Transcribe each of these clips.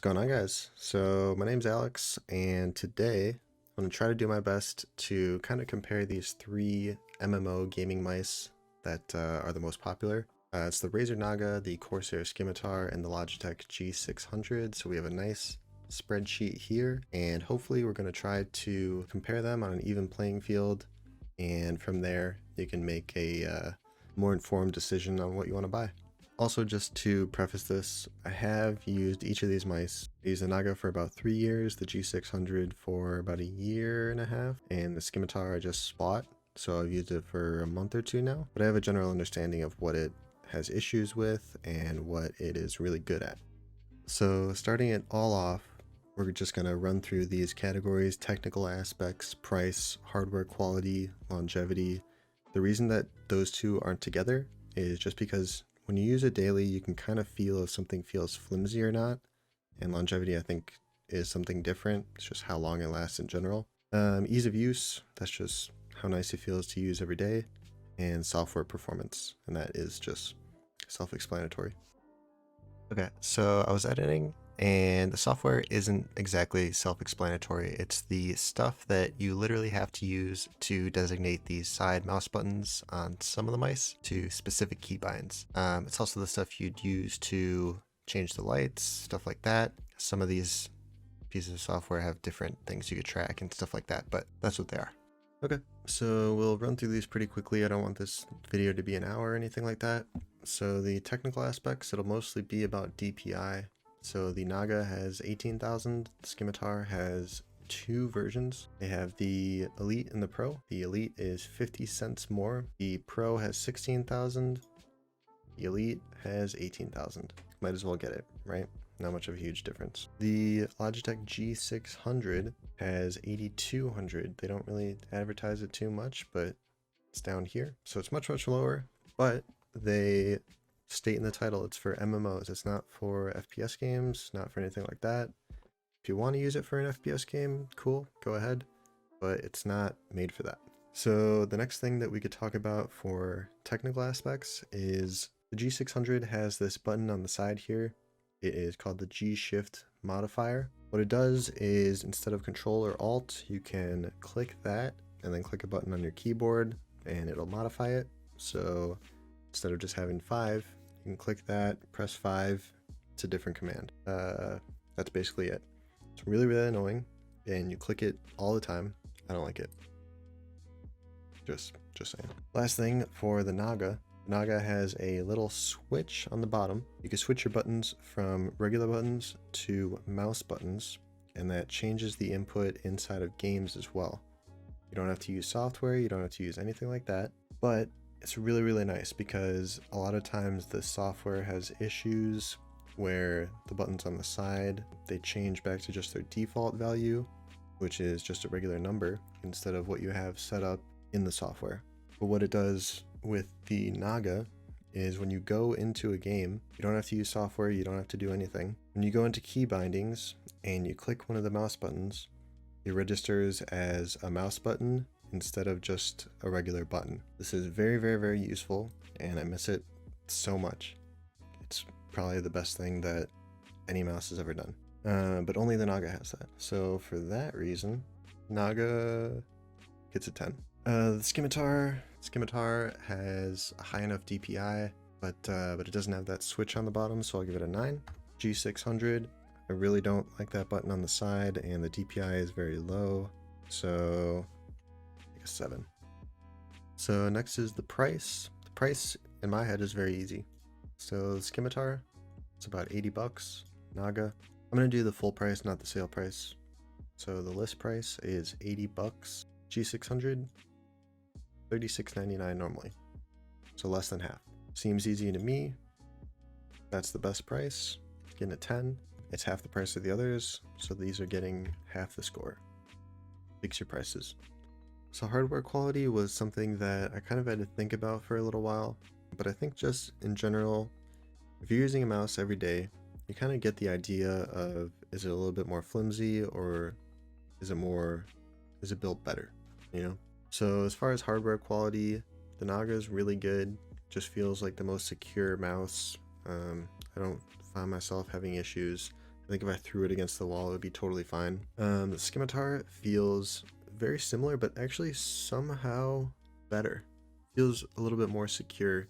going on, guys? So my name's Alex, and today I'm going to try to do my best to kind of compare these three MMO gaming mice that are the most popular. It's the Razer Naga, the Corsair Scimitar, and the Logitech G600. So we have a nice spreadsheet here, and hopefully we're going to try to compare them on an even playing field, and from there you can make a more informed decision on what you want to buy. Also, just to preface this, I have used each of these mice. I used the Naga for about 3 years, the G600 for about 1.5 years, and the Scimitar I just bought, so I've used it for a month or two now. But I have a general understanding of what it has issues with and what it is really good at. So starting it all off, we're just going to run through these categories: technical aspects, price, hardware quality, longevity. The reason that those two aren't together is just because when you use it daily, you can kind of feel if something feels flimsy or not. And longevity, I think, is something different. It's just how long it lasts in general. Ease of use, that's just how nice it feels to use every day. And software performance, and that is just self-explanatory. Okay, so I was editing, and the software isn't exactly self-explanatory. It's the stuff that you literally have to use to designate these side mouse buttons on some of the mice to specific keybinds. It's also the stuff you'd use to change the lights, stuff like that. Some of these pieces of software have different things you could track and stuff like that, but that's what they are. Okay, so we'll run through these pretty quickly. I don't want this video to be an hour or anything like that. So the technical aspects, it'll mostly be about DPI. So the Naga has 18,000, the Scimitar has 2 versions. They have the Elite and the Pro. The Elite is 50 cents more. The Pro has 16,000. The Elite has 18,000. Might as well get it, right? Not much of a huge difference. The Logitech G600 has 8,200. They don't really advertise it too much, but it's down here. So it's much lower, but they state in the title it's for MMOs. It's not for FPS games, not for anything like that. If you want to use it for an FPS game, cool, go ahead, but it's not made for that. So the next thing that we could talk about for technical aspects is the G600 has this button on the side here. It is called the G Shift modifier. What it does is, instead of Control or Alt, you can click that and then click a button on your keyboard and it'll modify it. So instead of just having 5, you can click that, press 5, it's a different command. That's basically it. It's really annoying, and you click it all the time. I don't like it. Just saying. Last thing for the Naga. Naga has a little switch on the bottom. You can switch your buttons from regular buttons to mouse buttons, and that changes the input inside of games as well. You don't have to use software, you don't have to use anything like that, but it's really nice because a lot of times the software has issues where the buttons on the side, they change back to just their default value, which is just a regular number instead of what you have set up in the software. But what it does with the Naga is when you go into a game, you don't have to use software, you don't have to do anything. When you go into key bindings and you click one of the mouse buttons, it registers as a mouse button instead of just a regular button. This is very useful, and I miss it so much. It's probably the best thing that any mouse has ever done. But only the Naga has that. So for that reason, Naga gets a 10. The Scimitar has a high enough DPI, but it doesn't have that switch on the bottom, so I'll give it a 9. G600, I really don't like that button on the side, and the DPI is very low, so a 7. So next is the price. The price in my head is very easy. So the Scimitar, it's about 80 bucks. Naga, I'm gonna do the full price, not the sale price. So the list price is 80 bucks. G600, $36.99 normally. So less than half. Seems easy to me. That's the best price. Getting a 10. It's half the price of the others, so these are getting half the score. Fix your prices. So hardware quality was something that I kind of had to think about for a little while, but I think just in general, if you're using a mouse every day, you kind of get the idea of, is it a little bit more flimsy, or is it built better, you know? So as far as hardware quality, the Naga is really good. Just feels like the most secure mouse. I don't find myself having issues. I think if I threw it against the wall, it would be totally fine. The Scimitar feels very similar, but actually somehow better. Feels a little bit more secure.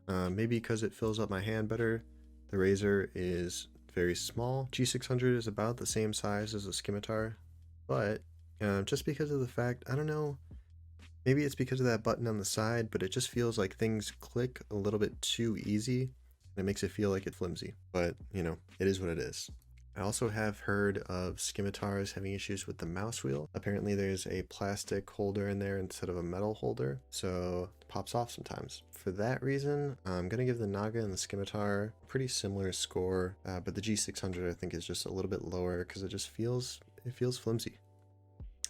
Maybe because it fills up my hand better. The Razer is very small. G600 is about the same size as the Scimitar, but just because of the fact, I don't know, maybe it's because of that button on the side, but it just feels like things click a little bit too easy, and it makes it feel like it's flimsy. But, you know, it is what it is. I also have heard of Scimitars having issues with the mouse wheel. Apparently there's a plastic holder in there instead of a metal holder, so it pops off sometimes. For that reason, I'm going to give the Naga and the Scimitar a pretty similar score, but the G600 I think is just a little bit lower because it feels flimsy.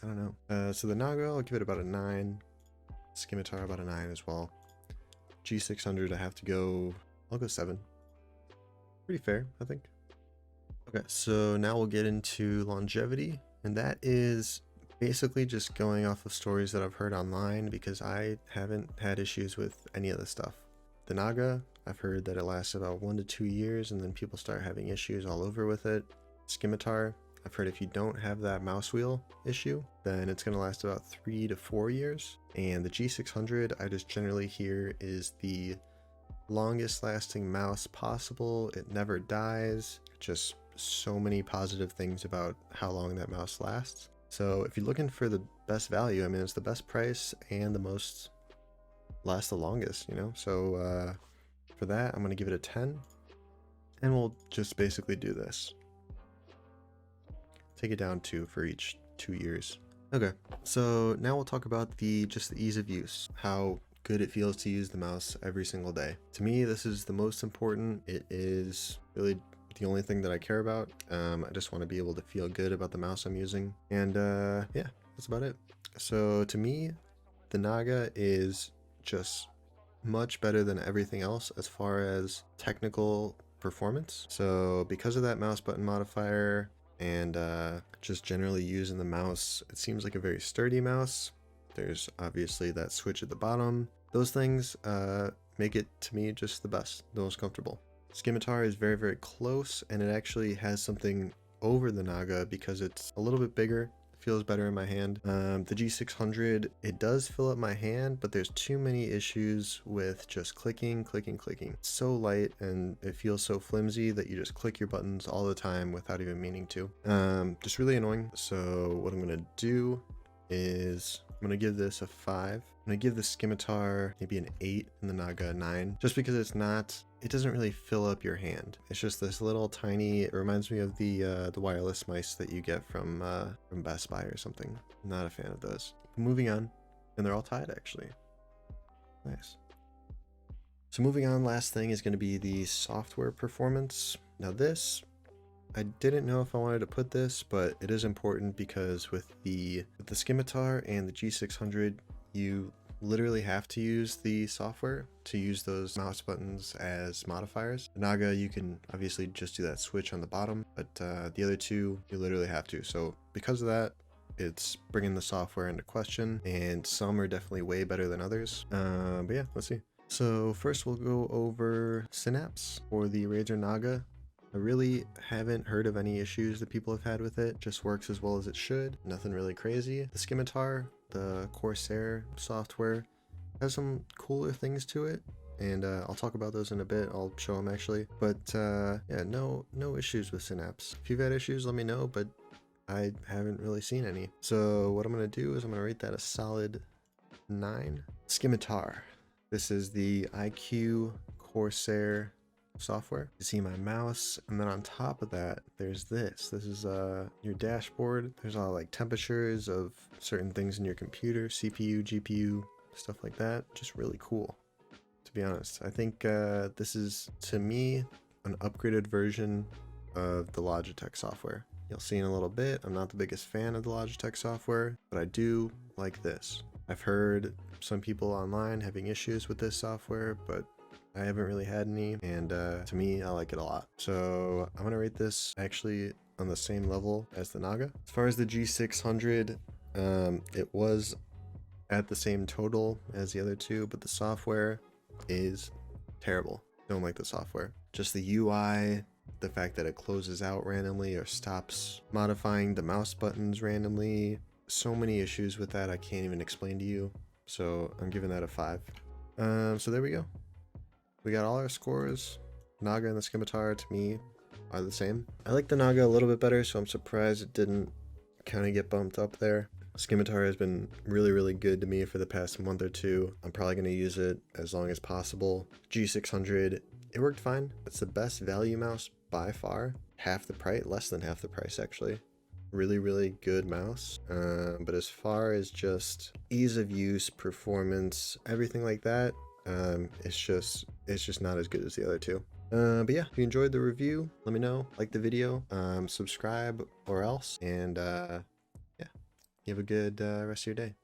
I don't know. So the Naga, I'll give it about a 9. Scimitar about a 9 as well. G600 I'll go 7. Pretty fair, I think. Okay, so now we'll get into longevity, and that is basically just going off of stories that I've heard online because I haven't had issues with any of this stuff. The Naga, I've heard that it lasts about 1 to 2 years and then people start having issues all over with it. Scimitar, I've heard if you don't have that mouse wheel issue, then it's going to last about 3 to 4 years. And the G600, I just generally hear is the longest lasting mouse possible. It never dies. Just so many positive things about how long that mouse lasts. So if you're looking for the best value, I mean, it's the best price and the most lasts the longest, you know? So for that, I'm going to give it a 10. And we'll just basically do this. Take it down 2 for each 2 years. Okay, so now we'll talk about just the ease of use, how good it feels to use the mouse every single day. To me, this is the most important. It is really the only thing that I care about. I just want to be able to feel good about the mouse I'm using. And yeah, that's about it. So to me, the Naga is just much better than everything else as far as technical performance. So because of that mouse button modifier and just generally using the mouse, it seems like a very sturdy mouse. There's obviously that switch at the bottom. Those things make it, to me, just the best, the most comfortable. Scimitar is very, very close, and it actually has something over the Naga because it's a little bit bigger. It feels better in my hand. The G600, it does fill up my hand, but there's too many issues with just clicking. It's so light, and it feels so flimsy that you just click your buttons all the time without even meaning to. Just really annoying. So what I'm going to do is I'm going to give this a 5. I'm going to give the Scimitar maybe an 8 and the Naga a 9, just because it doesn't really fill up your hand. It's just this little tiny, it reminds me of the wireless mice that you get from Best Buy or something. Not a fan of those. Moving on, and they're all tied actually. Nice. So moving on, last thing is going to be the software performance. Now this, I didn't know if I wanted to put this, but it is important because with the Scimitar and the G600, you literally have to use the software to use those mouse buttons as modifiers. The Naga, you can obviously just do that switch on the bottom, but the other two, you literally have to. So because of that, it's bringing the software into question, and some are definitely way better than others. But yeah, let's see. So first we'll go over Synapse for the Razer Naga. I really haven't heard of any issues that people have had with it. Just works as well as it should. Nothing really crazy. The Scimitar, the Corsair software, has some cooler things to it, and I'll talk about those in a bit. I'll show them actually. But yeah, no issues with Synapse. If you've had issues, let me know, but I haven't really seen any. So what I'm going to do is I'm going to rate that a solid 9. Scimitar. This is the IQ Corsair software. You see my mouse, and then on top of that there's this is your dashboard. There's all like temperatures of certain things in your computer, CPU, GPU, stuff like that. Just really cool, to be honest. I think this is, to me, an upgraded version of the Logitech software. You'll see in a little bit, I'm not the biggest fan of the Logitech software, but I do like this. I've heard some people online having issues with this software, but I haven't really had any, and to me, I like it a lot. So I'm gonna rate this actually on the same level as the Naga. As far as the G600, it was at the same total as the other two, but the software is terrible. Don't like the software. Just the UI, the fact that it closes out randomly or stops modifying the mouse buttons randomly. So many issues with that I can't even explain to you. So I'm giving that a 5. So there we go. We got all our scores. Naga and the Scimitar to me are the same. I like the Naga a little bit better, so I'm surprised it didn't kind of get bumped up there. Scimitar has been really good to me for the past month or two. I'm probably going to use it as long as possible. G600, it worked fine. It's the best value mouse by far. Half the price, less than half the price actually. Really good mouse. But as far as just ease of use, performance, everything like that, it's just not as good as the other two. But yeah, if you enjoyed the review, let me know, like the video, subscribe or else, and yeah, you have a good rest of your day.